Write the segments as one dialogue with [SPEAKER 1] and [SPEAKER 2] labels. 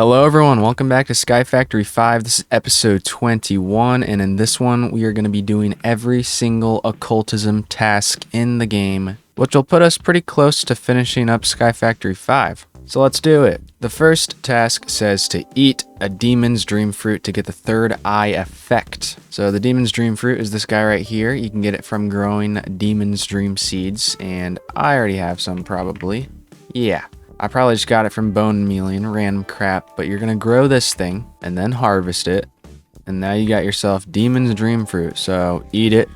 [SPEAKER 1] Hello everyone, welcome back to SkyFactory 5. This is episode 21, and in this one we are going to be doing every single occultism task in the game, which will put us pretty close to finishing up SkyFactory 5. So let's do it. The first task says to eat a demon's dream fruit to get the third eye effect. So the demon's dream fruit is this guy right here. You can get it from growing demon's dream seeds, and I already have some probably. Yeah. I probably just got it from bone mealing, random crap, but you're going to grow this thing and then harvest it. And now you got yourself Demon's Dream Fruit. So eat it.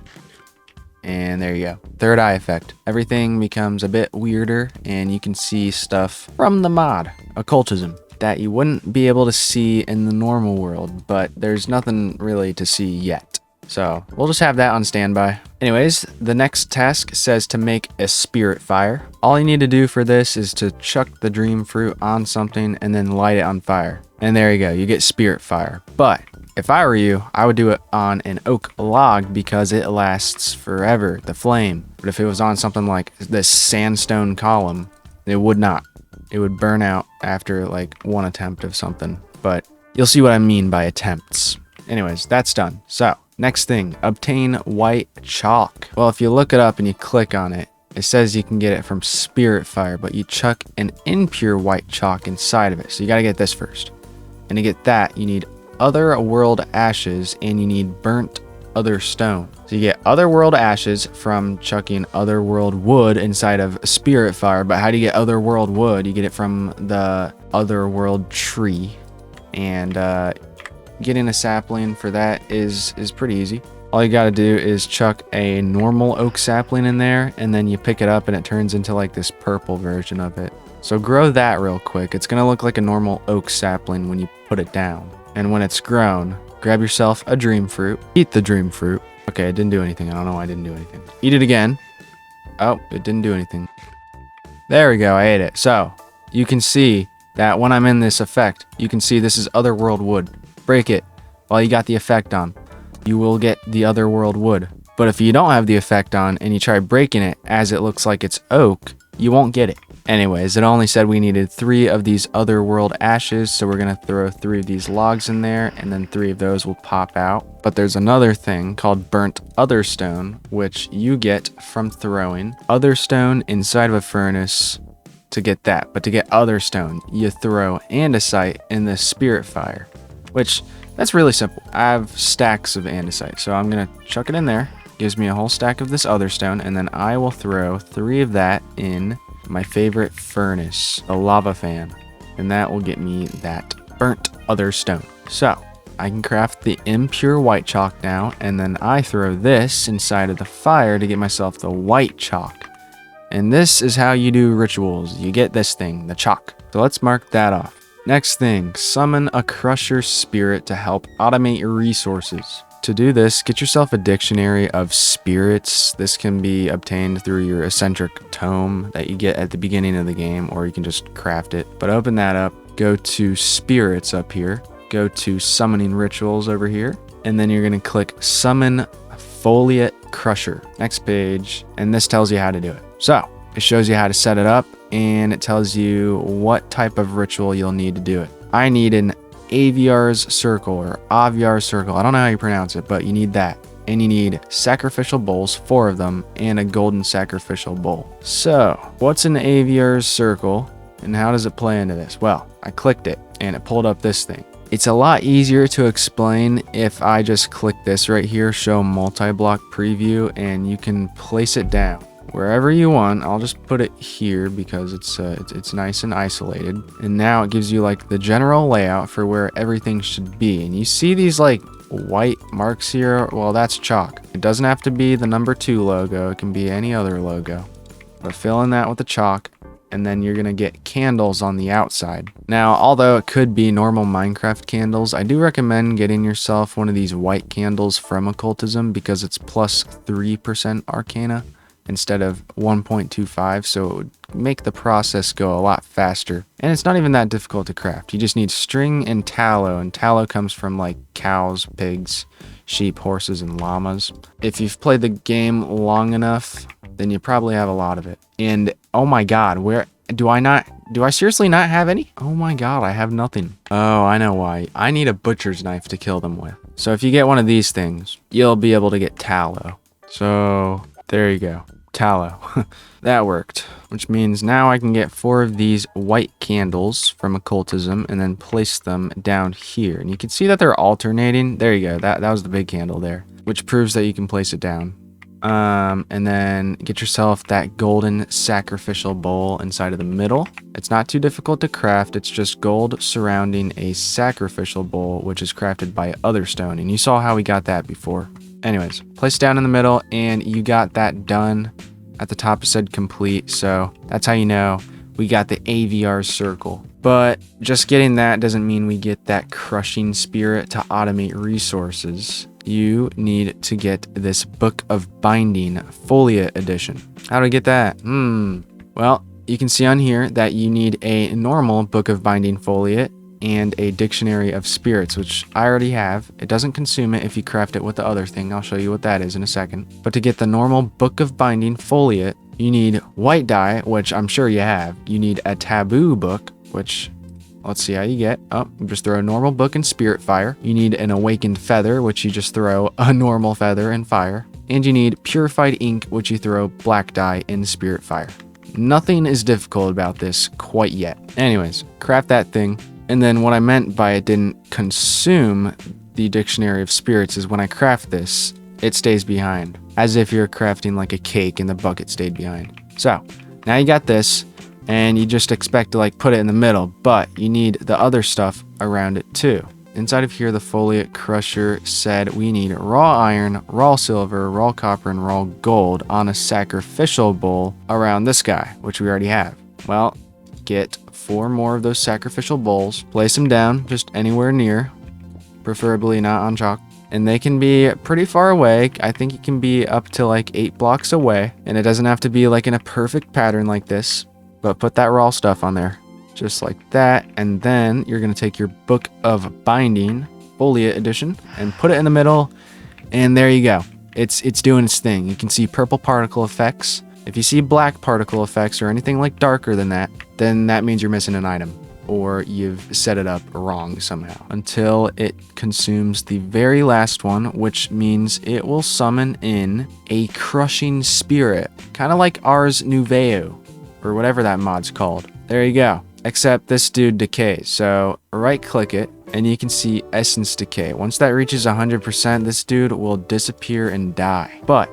[SPEAKER 1] And there you go. Third eye effect. Everything becomes a bit weirder and you can see stuff from the mod, Occultism, that you wouldn't be able to see in the normal world, but there's nothing really to see yet. So we'll just have that on standby. Anyways, the next task says to make a spirit fire. All you need to do for this is to chuck the dream fruit on something and then light it on fire. And there you go, you get spirit fire. But if I were you, I would do it on an oak log because it lasts forever, the flame. But if it was on something like this sandstone column, it would not. It would burn out after like one attempt of something. But you'll see what I mean by attempts. Anyways, that's done. So next thing, obtain white chalk. Well, if you look it up and you click on it, it says you can get it from spirit fire, but you chuck an impure white chalk inside of it. So you got to get this first. And to get that, you need other world ashes and you need burnt other stone. So you get other world ashes from chucking other world wood inside of spirit fire. But how do you get other world wood? You get it from the other world tree. And getting a sapling for that is pretty easy. All you gotta do is chuck a normal oak sapling in there, and then you pick it up and it turns into like this purple version of it. So grow that real quick. It's gonna look like a normal oak sapling when you put it down. And when it's grown, grab yourself a dream fruit. Eat the dream fruit. Okay, it didn't do anything. I don't know why I didn't do anything. Eat it again. Oh, it didn't do anything. There we go, I ate it. So you can see that when I'm in this effect, you can see this is otherworld wood. Break it while you got the effect on. You will get the otherworld wood. But if you don't have the effect on and you try breaking it as it looks like it's oak, you won't get it. Anyways, it only said we needed 3 of these otherworld ashes, so we're going to throw 3 of these logs in there, and then 3 of those will pop out. But there's another thing called burnt other stone, which you get from throwing other stone inside of a furnace to get that. But to get other stone, you throw andesite in the spirit fire. Which, that's really simple. I have stacks of andesite, so I'm going to chuck it in there. Gives me a whole stack of this other stone, and then I will throw 3 of that in my favorite furnace, the lava fan. And that will get me that burnt other stone. So, I can craft the impure white chalk now, and then I throw this inside of the fire to get myself the white chalk. And this is how you do rituals. You get this thing, the chalk. So let's mark that off. Next thing, summon a crusher spirit to help automate your resources. To do this, get yourself a dictionary of spirits. This can be obtained through your eccentric tome that you get at the beginning of the game, or you can just craft it. But open that up, go to spirits up here, go to summoning rituals over here, and then you're going to click summon foliate crusher. Next page, and this tells you how to do it. So it shows you how to set it up, and it tells you what type of ritual you'll need to do it. I need an Aviar's circle or Aviar's circle. I don't know how you pronounce it, but you need that. And you need sacrificial bowls, 4 of them, and a golden sacrificial bowl. So what's an Aviar's circle and how does it play into this? Well, I clicked it and it pulled up this thing. It's a lot easier to explain if I just click this right here, show multi-block preview, and you can place it down wherever you want. I'll just put it here because it's nice and isolated. And now it gives you like the general layout for where everything should be. And you see these like white marks here? Well, that's chalk. It doesn't have to be the number 2 logo. It can be any other logo. But fill in that with the chalk, and then you're going to get candles on the outside. Now, although it could be normal Minecraft candles, I do recommend getting yourself one of these white candles from Occultism because it's plus 3% Arcana instead of 1.25, so it would make the process go a lot faster. And it's not even that difficult to craft. You just need string and tallow comes from like cows, pigs, sheep, horses, and llamas. If you've played the game long enough, then you probably have a lot of it. And oh my god, Do I seriously not have any? Oh my god, I have nothing. Oh, I know why. I need a butcher's knife to kill them with. So if you get one of these things, you'll be able to get tallow. So there you go. Tallow. That worked. Which means now I can get 4 of these white candles from Occultism and then place them down here. And you can see that they're alternating. There you go. That was the big candle there, which proves that you can place it down. And then get yourself that golden sacrificial bowl inside of the middle. It's not too difficult to craft. It's just gold surrounding a sacrificial bowl, which is crafted by other stone. And you saw how we got that before. Anyways, place it down in the middle and you got that done. At the top it said complete. So that's how you know we got the AVR circle. But just getting that doesn't mean we get that crushing spirit to automate resources. You need to get this Book of Binding Foliate Edition. How do I get that? Well, you can see on here that you need a normal Book of Binding Foliate and a Dictionary of Spirits, which I already have. It doesn't consume it if you craft it with the other thing. I'll show you what that is in a second. But to get the normal Book of Binding Foliate, you need white dye, which I'm sure you have. You need a taboo book, which let's see how you get. Oh, you just throw a normal book in Spirit Fire. You need an Awakened Feather, which you just throw a normal feather in fire. And you need Purified Ink, which you throw black dye in Spirit Fire. Nothing is difficult about this quite yet. Anyways, craft that thing. And then what I meant by it didn't consume the Dictionary of Spirits is when I craft this, it stays behind. As if you're crafting like a cake and the bucket stayed behind. So, now you got this. And you just expect to like put it in the middle, but you need the other stuff around it too. Inside of here, the Foliate Crusher said we need raw iron, raw silver, raw copper, and raw gold on a sacrificial bowl around this guy, which we already have. Well, get 4 more of those sacrificial bowls, place them down just anywhere near, preferably not on chalk. And they can be pretty far away. I think it can be up to like 8 blocks away. And it doesn't have to be like in a perfect pattern like this. But put that raw stuff on there, just like that. And then you're going to take your Book of Binding Foliate Edition and put it in the middle. And there you go. It's doing its thing. You can see purple particle effects. If you see black particle effects or anything like darker than that, then that means you're missing an item. Or you've set it up wrong somehow. Until it consumes the very last one, which means it will summon in a Crushing Spirit. Kind of like Ars Nuveo. Or whatever that mod's called. There you go. Except this dude decays. So right click it and you can see Essence Decay. Once that reaches 100%, this dude will disappear and die. But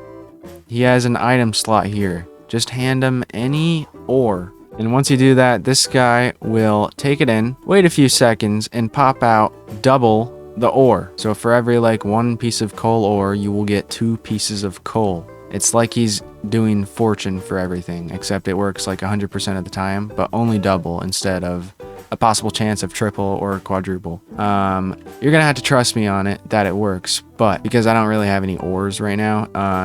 [SPEAKER 1] he has an item slot here. Just hand him any ore. And once you do that, this guy will take it in, wait a few seconds, and pop out double the ore. So for every like 1 piece of coal ore, you will get 2 pieces of coal. It's like he's doing fortune for everything, except it works like 100% of the time, but only double instead of a possible chance of triple or quadruple. You're gonna have to trust me on it that it works, but because I don't really have any ores right now,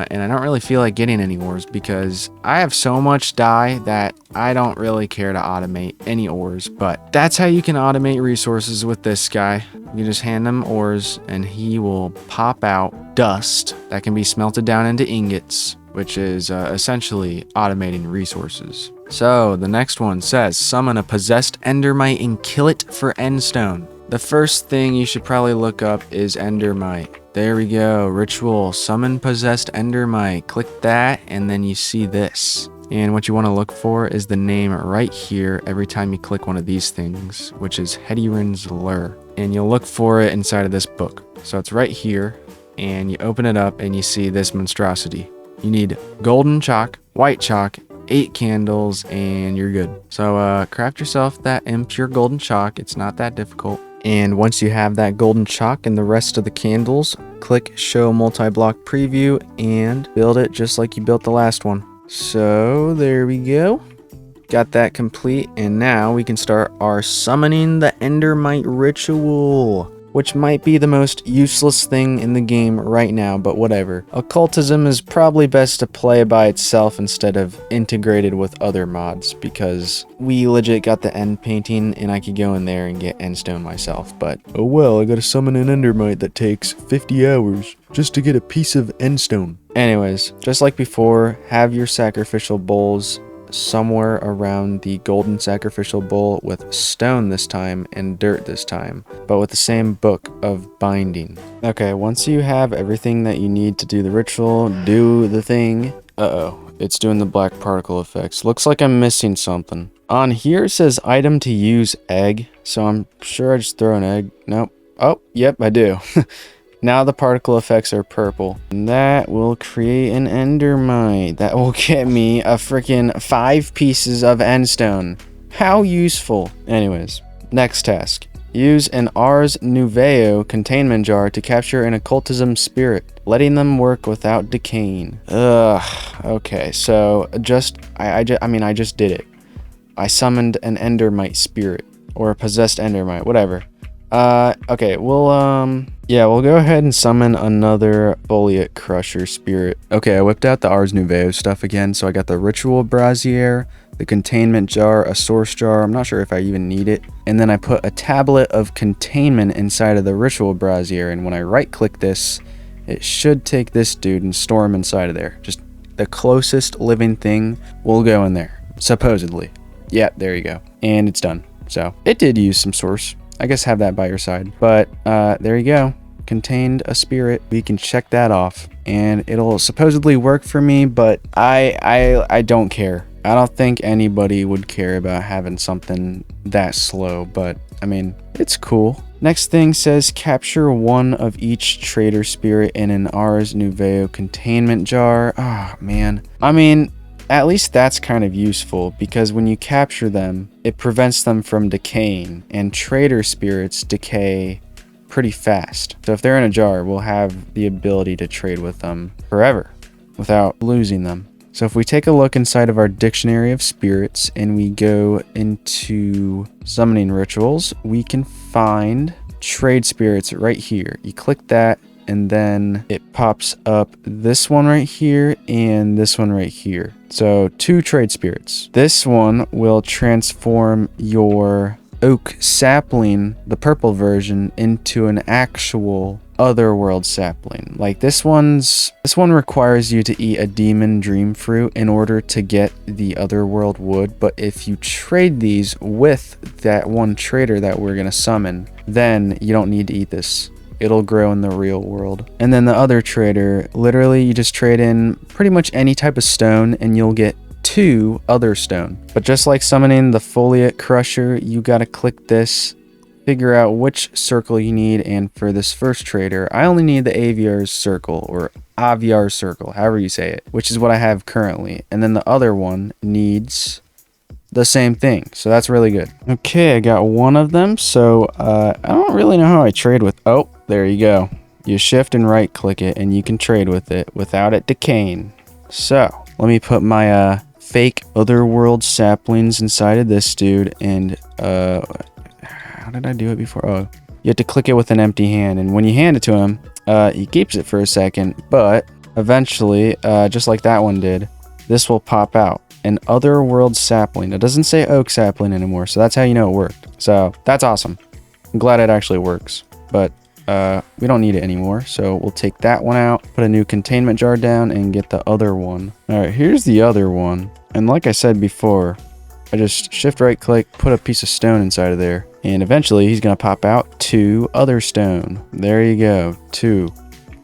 [SPEAKER 1] and I don't really feel like getting any ores because I have so much dye that I don't really care to automate any ores, but that's how you can automate resources with this guy. You just hand him ores and he will pop out dust that can be smelted down into ingots, which is essentially automating resources. So the next one says summon a possessed endermite and kill it for endstone. The first thing you should probably look up is endermite. There we go. Ritual summon possessed endermite. Click that and then you see this. And what you want to look for is the name right here every time you click one of these things, which is Hedirin's Lure. And you'll look for it inside of this book. So it's right here and you open it up and you see this monstrosity. You need golden chalk, white chalk, 8 candles, and you're good. So craft yourself that impure golden chalk. It's not that difficult. And once you have that golden chalk and the rest of the candles, click show multi-block preview and build it just like you built the last one. So there we go. Got that complete, and now we can start our summoning the endermite ritual, which might be the most useless thing in the game right now, but whatever. Occultism is probably best to play by itself instead of integrated with other mods, because we legit got the end painting and I could go in there and get endstone myself, but oh well, I gotta summon an endermite that takes 50 hours just to get a piece of endstone. Anyways, just like before, have your sacrificial bowls somewhere around the golden sacrificial bowl with stone this time and dirt this time, but with the same book of binding. Okay, once you have everything that you need to do the ritual, do the thing. Uh-oh, it's doing the black particle effects. Looks like I'm missing something. On here it says item to use egg, so I'm sure I just throw an egg. Nope. Oh, yep, I do. Now the particle effects are purple. And that will create an endermite. That will get me a freaking 5 pieces of endstone. How useful. Anyways, next task. Use an Ars Nuveo containment jar to capture an occultism spirit, letting them work without decaying. Ugh. Okay, so I just did it. I summoned an endermite spirit, or a possessed endermite, whatever. Okay, we'll go ahead and summon another foliate crusher spirit. Okay, I whipped out the Ars Nuveo stuff again, so I got the ritual brazier, the containment jar, a source jar, I'm not sure if I even need it, and then I put a tablet of containment inside of the ritual brazier, and when I right click this, it should take this dude and store him inside of there. Just the closest living thing will go in there, supposedly. Yeah, there you go. And it's done. So it did use some source. I guess have that by your side. But there you go. Contained a spirit. We can check that off. And it'll supposedly work for me, but I don't care. I don't think anybody would care about having something that slow, but I mean, it's cool. Next thing says capture one of each trader spirit in an Ars Nuveo containment jar. Oh man. I mean, at least that's kind of useful, because when you capture them, it prevents them from decaying, and trader spirits decay pretty fast. So if they're in a jar, we'll have the ability to trade with them forever without losing them. So if we take a look inside of our dictionary of spirits and we go into summoning rituals, we can find trade spirits right here. You click that, and then it pops up this one right here and this one right here. So 2 trade spirits. This one will transform your oak sapling, the purple version, into an actual otherworld sapling. Like this one requires you to eat a demon dream fruit in order to get the otherworld wood, but if you trade these with that one trader that we're gonna summon, then you don't need to eat this. It'll grow in the real world. And then the other trader, literally you just trade in pretty much any type of stone and you'll get 2 other stone. But just like summoning the foliate crusher, you gotta click this, figure out which circle you need, and for this first trader, I only need the Aviar's circle, or Aviar's circle, however you say it, which is what I have currently. And then the other one needs the same thing, so that's really good. Okay, I got one of them, so I don't really know how I trade with. Oh, there you go. You shift and right click it and you can trade with it without it decaying. So let me put my fake otherworld saplings inside of this dude, and how did I do it before? Oh, you have to click it with an empty hand, and when you hand it to him, he keeps it for a second, but eventually, just like that one did, this will pop out. An otherworld sapling. It doesn't say oak sapling anymore, so that's how you know it worked. So that's awesome. I'm glad it actually works, but we don't need it anymore, so we'll take that one out, put a new containment jar down, and get the other one. All right, here's the other one, and like I said before, I just shift right click, put a piece of stone inside of there, and eventually he's gonna pop out 2 other stone. There you go, 2.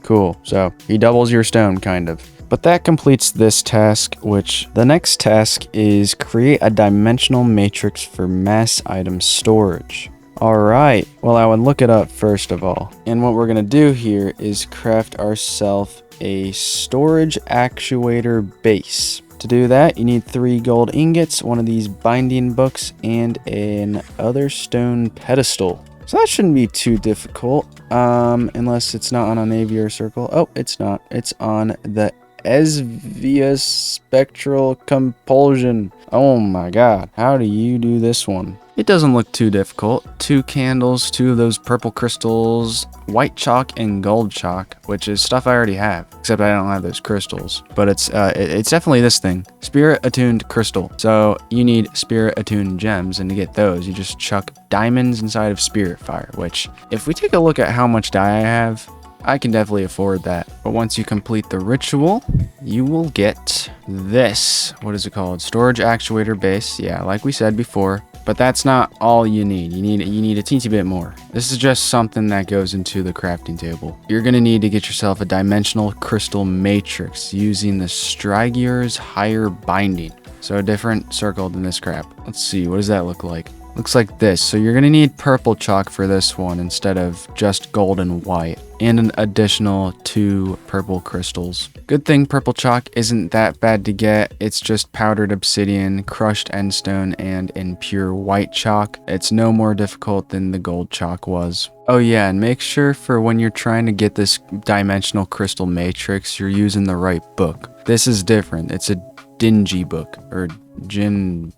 [SPEAKER 1] Cool. So he doubles your stone, kind of. But that completes this task, which the next task is create a dimensional matrix for mass item storage. Alright, well I would look it up first of all. And what we're going to do here is craft ourselves a storage actuator base. To do that, you need 3 gold ingots, one of these binding books, and an other stone pedestal. So that shouldn't be too difficult, unless it's not on a Navier circle. Oh, it's not. It's on the Esvia spectral compulsion. Oh my god, how do you do this one? It doesn't look too difficult. 2 candles, 2 of those purple crystals, white chalk and gold chalk, which is stuff I already have, except I don't have those crystals. But it's definitely this thing, spirit attuned crystal. So you need spirit attuned gems, and to get those you just chuck diamonds inside of spirit fire, which if we take a look at how much dye I have, I can definitely afford that. But once you complete the ritual, you will get this. What is it called? Storage actuator base. Yeah, like we said before. But that's not all you need. You need a teensy bit more. This is just something that goes into the crafting table. You're gonna need to get yourself a dimensional crystal matrix using the Strygier's higher binding. So a different circle than this crap. Let's see, what does that look like? Looks like this. So you're gonna need purple chalk for this one instead of just gold and white, and an additional 2 purple crystals. Good thing purple chalk isn't that bad to get. It's just powdered obsidian, crushed endstone, and in pure white chalk. It's no more difficult than the gold chalk was. Oh yeah, and make sure for when you're trying to get this dimensional crystal matrix, you're using the right book. This is different. It's a dingy book, or I'm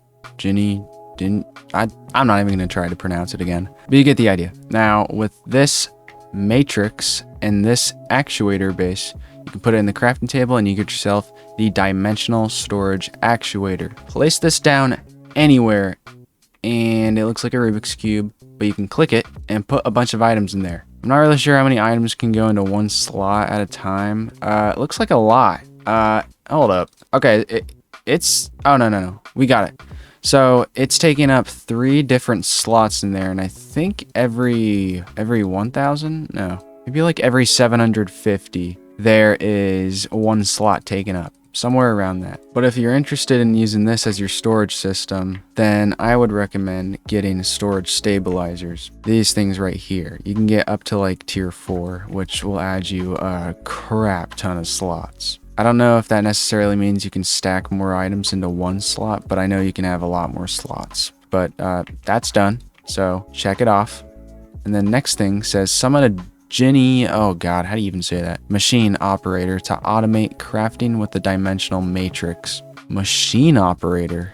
[SPEAKER 1] not even going to try to pronounce it again, but you get the idea. Now, with this matrix and this actuator base, you can put it in the crafting table and you get yourself the dimensional storage actuator. Place this down anywhere, and it looks like a Rubik's Cube, but you can click it and put a bunch of items in there. I'm not really sure how many items can go into one slot at a time. It looks like a lot. Hold up. Okay, oh, no. We got it. So it's taking up 3 different slots in there, and I think every 1,000? No, maybe like every 750, there is 1 slot taken up. Somewhere around that. But if you're interested in using this as your storage system, then I would recommend getting storage stabilizers. These things right here. You can get up to like tier 4, which will add you a crap ton of slots. I don't know if that necessarily means you can stack more items into 1 slot, but I know you can have a lot more slots. But that's done, so check it off. And then next thing says summon a Ginny, oh god, how do you even say that? Machine operator to automate crafting with the dimensional matrix. Machine operator.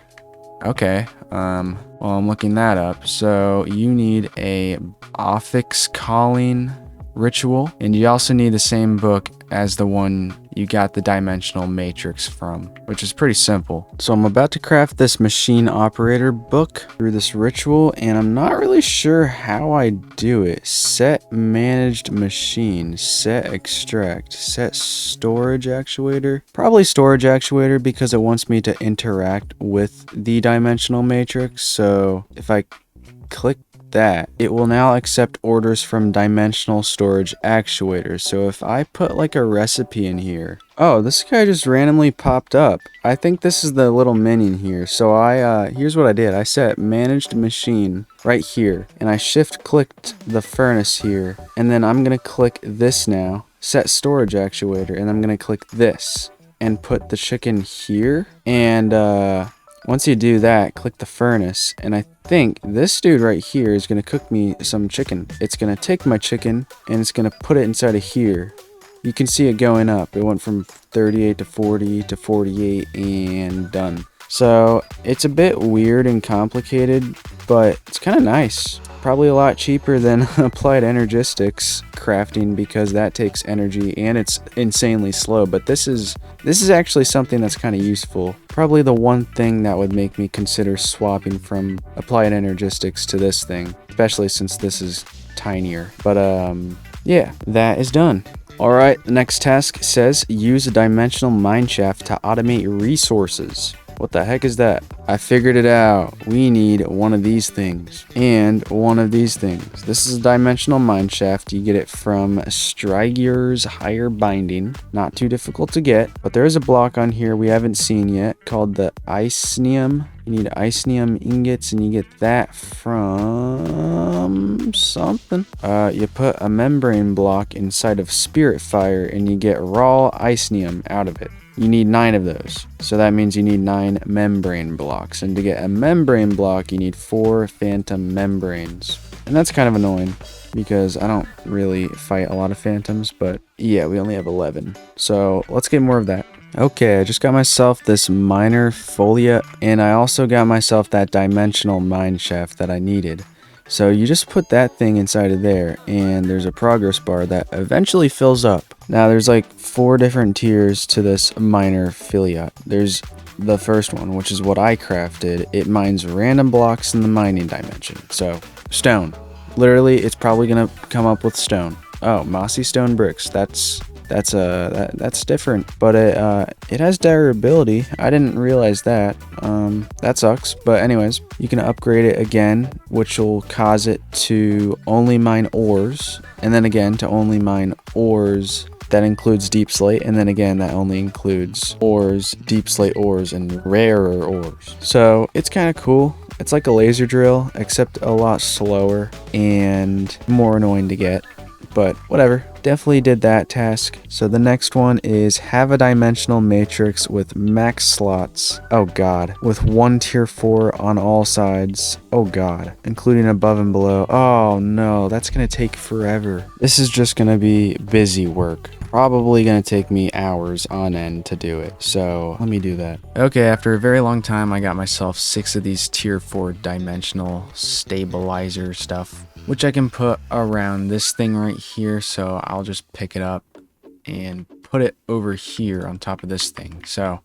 [SPEAKER 1] Okay, well, I'm looking that up. So you need a affix calling ritual, and you also need the same book as the one you got the dimensional matrix from, which is pretty simple. So I'm about to craft this machine operator book through this ritual, and I'm not really sure how I do it. Set managed machine, set extract, set storage actuator. Probably storage actuator because it wants me to interact with the dimensional matrix. So if I click that, it will now accept orders from dimensional storage actuators. So if I put like a recipe in here, oh, this guy just randomly popped up. I think this is the little minion here. So here's what I did. I set managed machine right here, and I shift clicked the furnace here, and then I'm gonna click this now, set storage actuator, and I'm gonna click this and put the chicken here. And once you do that, click the furnace, and I think this dude right here is going to cook me some chicken. It's going to take my chicken, and it's going to put it inside of here. You can see it going up. It went from 38 to 40 to 48, and done. So it's a bit weird and complicated, but it's kind of nice. Probably a lot cheaper than applied energistics crafting, because that takes energy and it's insanely slow. But this is actually something that's kind of useful. Probably the one thing that would make me consider swapping from applied energistics to this thing, especially since this is tinier. But yeah, that is done. Alright, the next task says use a dimensional mineshaft to automate resources. What the heck is that? I figured it out. We need one of these things and one of these things. This is a dimensional mineshaft. You get it from Strygier's higher binding. Not too difficult to get, but there is a block on here we haven't seen yet called the Icenium. You need Icenium ingots, and you get that from something. You put a membrane block inside of Spirit Fire, and you get raw Icenium out of it. You need 9 of those, so that means you need 9 membrane blocks, and to get a membrane block you need 4 phantom membranes. And that's kind of annoying because I don't really fight a lot of phantoms, but yeah, we only have 11, so let's get more of that. Okay, I just got myself this miner folia, and I also got myself that dimensional mine shaft that I needed. So you just put that thing inside of there, and there's a progress bar that eventually fills up. Now there's like 4 different tiers to this miner filia. There's the first one, which is what I crafted. It mines random blocks in the mining dimension. So stone. Literally, it's probably gonna come up with stone.
[SPEAKER 2] Oh, mossy stone bricks. That's different, but it has durability. I didn't realize that. That sucks. But anyways, you can upgrade it again, which will cause it to only mine ores, and then again to only mine ores. That includes deep slate, and then again that only includes ores, deep slate ores, and rarer ores. So it's kind of cool. It's like a laser drill, except a lot slower and more annoying to get. But whatever, definitely did that task. So the next one is have a dimensional matrix with max slots. Oh god. With one tier 4 on all sides. Oh god. Including above and below. Oh no, that's gonna take forever. This is just gonna be busy work. Probably gonna take me hours on end to do it. So let me do that.
[SPEAKER 1] Okay, after a very long time, I got myself 6 of these tier 4 dimensional stabilizer stuff, which I can put around this thing right here. So I'll just pick it up and put it over here on top of this thing. So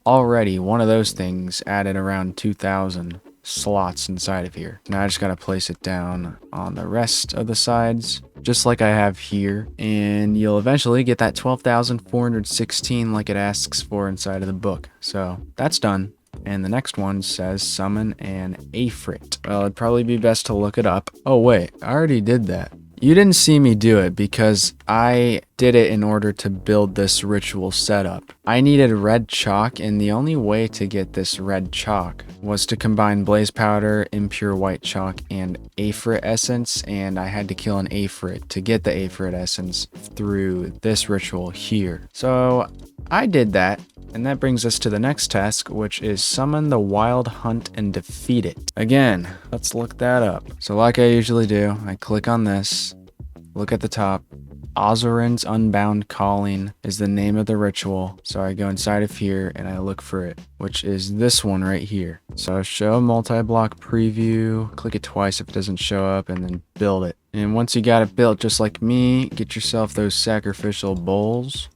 [SPEAKER 1] already one of those things added around 2,000 slots inside of here. Now I just gotta place it down on the rest of the sides, just like I have here, and you'll eventually get that 12,416 like it asks for inside of the book. So that's done. And the next one says summon an Aphrit. Well, it'd probably be best to look it up. Oh wait, I already did that. You didn't see me do it because I did it in order to build this ritual setup. I needed red chalk, and the only way to get this red chalk was to combine blaze powder, impure white chalk, and Aphrit essence, and I had to kill an Aphrit to get the Aphrit essence through this ritual here. So I did that. And that brings us to the next task, which is summon the wild hunt and defeat it. Again, let's look that up. So like I usually do, I click on this, look at the top. Ozarin's Unbound Calling is the name of the ritual. So I go inside of here and I look for it, which is this one right here. So show multi-block preview, click it twice if it doesn't show up, and then build it. And once you got it built, just like me, get yourself those sacrificial bowls,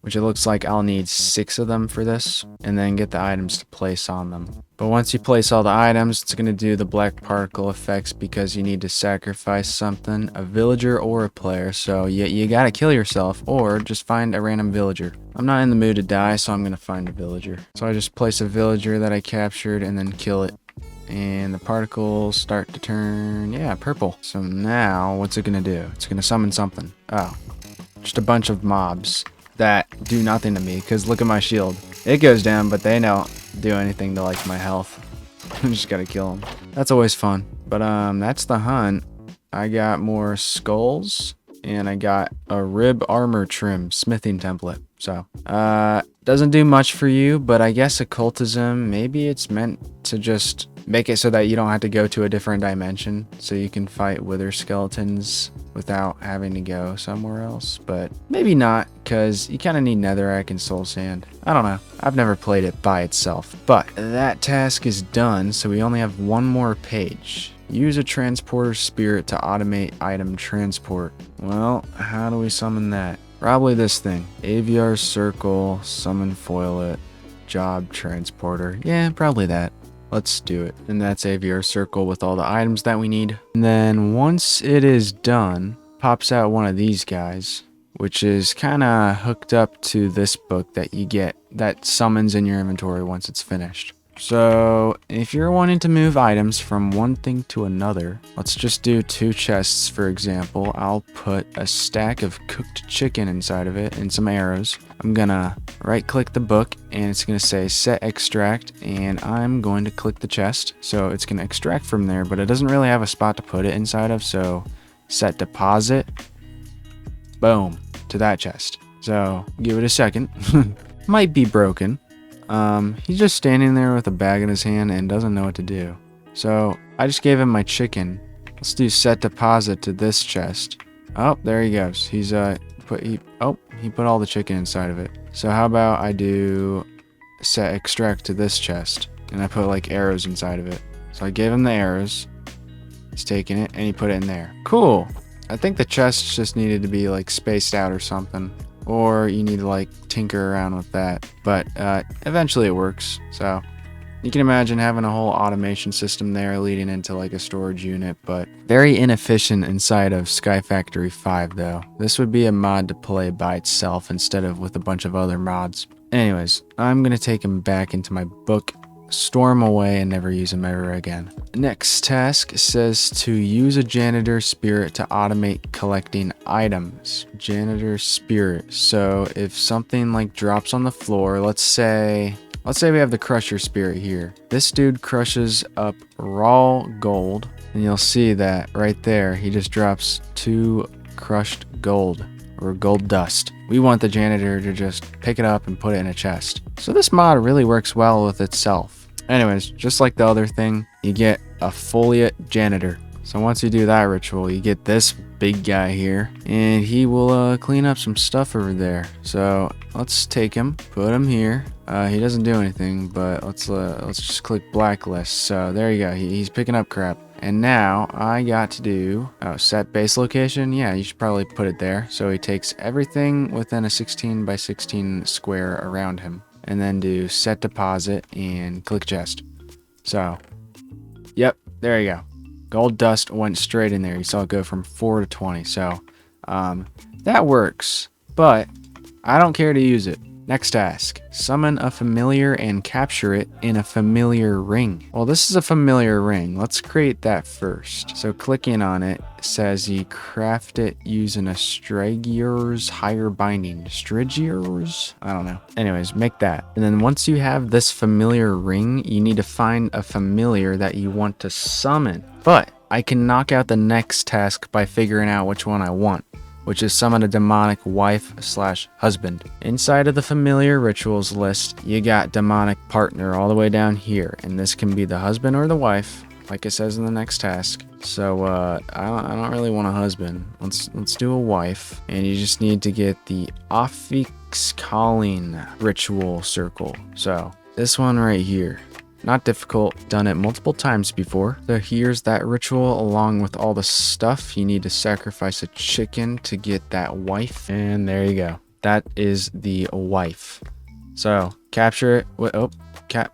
[SPEAKER 1] which it looks like I'll need 6 of them for this, and then get the items to place on them. But once you place all the items, it's going to do the black particle effects because you need to sacrifice something, a villager or a player. So you got to kill yourself or just find a random villager. I'm not in the mood to die, so I'm going to find a villager. So I just place a villager that I captured and then kill it. And the particles start to turn, purple. So now what's it going to do? It's going to summon something. Oh, just a bunch of mobs that do nothing to me, because look at my shield. It goes down, but they don't do anything to like my health. I just gotta kill them. That's always fun. But that's the hunt. I got more skulls, and I got a rib armor trim smithing template. So doesn't do much for you, but I guess occultism, maybe it's meant to just make it so that you don't have to go to a different dimension, so you can fight wither skeletons without having to go somewhere else. But maybe not, because you kind of need netherrack and soul sand. I don't know. I've never played it by itself. But that task is done, so we only have one more page. Use a transporter spirit to automate item transport. Well, how do we summon that? Probably this thing. AVR circle, summon foilet, job transporter. Yeah, probably that. Let's do it. And that's AVR circle with all the items that we need. And then once it is done, pops out one of these guys, which is kind of hooked up to this book that you get that summons in your inventory once it's finished. So if you're wanting to move items from one thing to another, let's just do 2 chests, for example. I'll put a stack of cooked chicken inside of it and some arrows. I'm gonna right click the book and it's gonna say set extract, and I'm going to click the chest. So it's gonna extract from there, but it doesn't really have a spot to put it inside of. So set deposit, boom, to that chest. So give it a second. Might be broken. He's just standing there with a bag in his hand and doesn't know what to do. So I just gave him my chicken. Let's do set deposit to this chest. Oh, there he goes. He put all the chicken inside of it. So how about I do set extract to this chest, and I put like arrows inside of it. So I gave him the arrows. He's taking it and he put it in there. Cool. I think the chests just needed to be like spaced out or something. Or you need to like tinker around with that, but eventually it works. So You can imagine having a whole automation system there leading into like a storage unit, but very inefficient inside of SkyFactory 5 though. This would be a mod to play by itself instead of with a bunch of other mods. Anyways, I'm gonna take him back into my book, store him away, and never use him ever again. Next task says to use a janitor spirit to automate collecting items. Janitor spirit. So if something like drops on the floor, let's say we have the crusher spirit here. This dude crushes up raw gold, and you'll see that right there, he just drops 2 crushed gold or gold dust. We want the janitor to just pick it up and put it in a chest. So this mod really works well with itself. Anyways, just like the other thing, you get a foliate janitor. So once you do that ritual, you get this big guy here, and he will clean up some stuff over there. So let's take him, put him here. He doesn't do anything, but let's just click blacklist. So there you go. He's picking up crap. And now I got to do set base location. Yeah, you should probably put it there. So he takes everything within a 16 by 16 square around him, and then do set deposit and click chest. So, yep, there you go. Gold dust went straight in there. You saw it go from 4 to 20. So, that works, but I don't care to use it. Next task, summon a familiar and capture it in a familiar ring. Well, this is a familiar ring. Let's create that first. So clicking on it says you craft it using a Stragier's higher binding. Stragier's? I don't know. Anyways, make that. And then once you have this familiar ring, you need to find a familiar that you want to summon. But I can knock out the next task by figuring out which one I want, which is summon a demonic wife/husband. Inside of the familiar rituals list, you got demonic partner all the way down here, and this can be the husband or the wife, like it says in the next task. So I don't really want a husband. Let's do a wife, and you just need to get the Affix calling ritual circle. So this one right here. Not difficult, done it multiple times before. So here's that ritual along with all the stuff. You need to sacrifice a chicken to get that wife. And there you go. That is the wife. So capture it.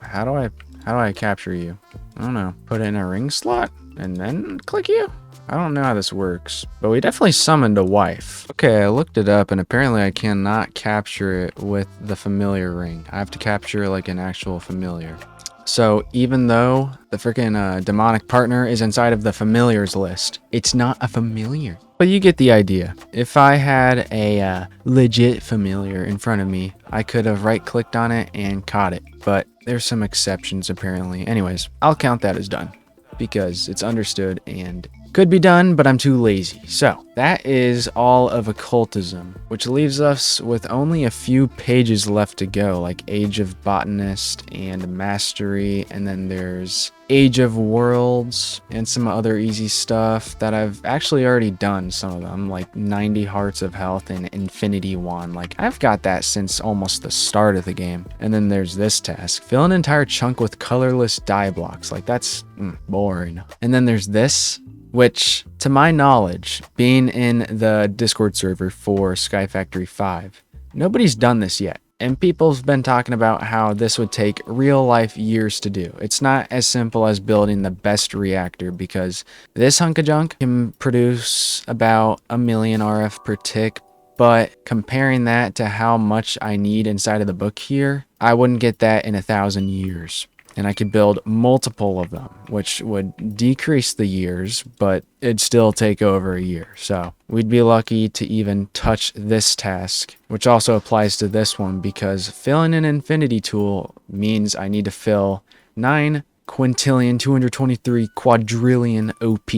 [SPEAKER 1] How do I capture you? I don't know. Put it in a ring slot and then click you? I don't know how this works, but we definitely summoned a wife. Okay, I looked it up and apparently I cannot capture it with the familiar ring. I have to capture like an actual familiar. So even though the freaking demonic partner is inside of the familiars list, it's not a familiar. But you get the idea. If I had a legit familiar in front of me, I could have right-clicked on it and caught it. But there's some exceptions apparently. Anyways, I'll count that as done because it's understood and could be done, but I'm too lazy. So that is all of occultism, which leaves us with only a few pages left to go, like Age of Botanist and Mastery, and then there's Age of Worlds and some other easy stuff that I've actually already done some of them, like 90 Hearts of Health and Infinity Wand. Like I've got that since almost the start of the game. And then there's this task, fill an entire chunk with colorless dye blocks. Like that's boring. And then there's this, which, to my knowledge, being in the Discord server for SkyFactory 5, nobody's done this yet. And people's been talking about how this would take real life years to do. It's not as simple as building the best reactor because this hunk of junk can produce about 1 million RF per tick. But comparing that to how much I need inside of the book here, I wouldn't get that in 1,000 years. And I could build multiple of them, which would decrease the years, but it'd still take over a year. So we'd be lucky to even touch this task, which also applies to this one because filling an infinity tool means I need to fill 9 quintillion 223 quadrillion OP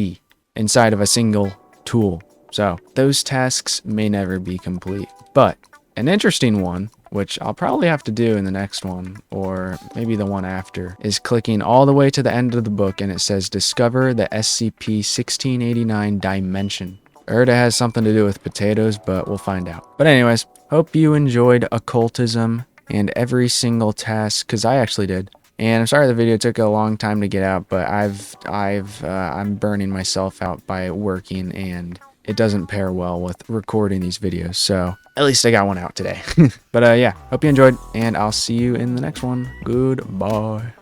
[SPEAKER 1] inside of a single tool. So those tasks may never be complete, but an interesting one, which I'll probably have to do in the next one, or maybe the one after, is clicking all the way to the end of the book and it says discover the SCP-1689 dimension. I heard it has something to do with potatoes, but we'll find out. But anyways, hope you enjoyed occultism and every single task, because I actually did. And I'm sorry the video took a long time to get out, but I'm burning myself out by working, and it doesn't pair well with recording these videos, so at least I got one out today. But yeah, hope you enjoyed, and I'll see you in the next one. Goodbye.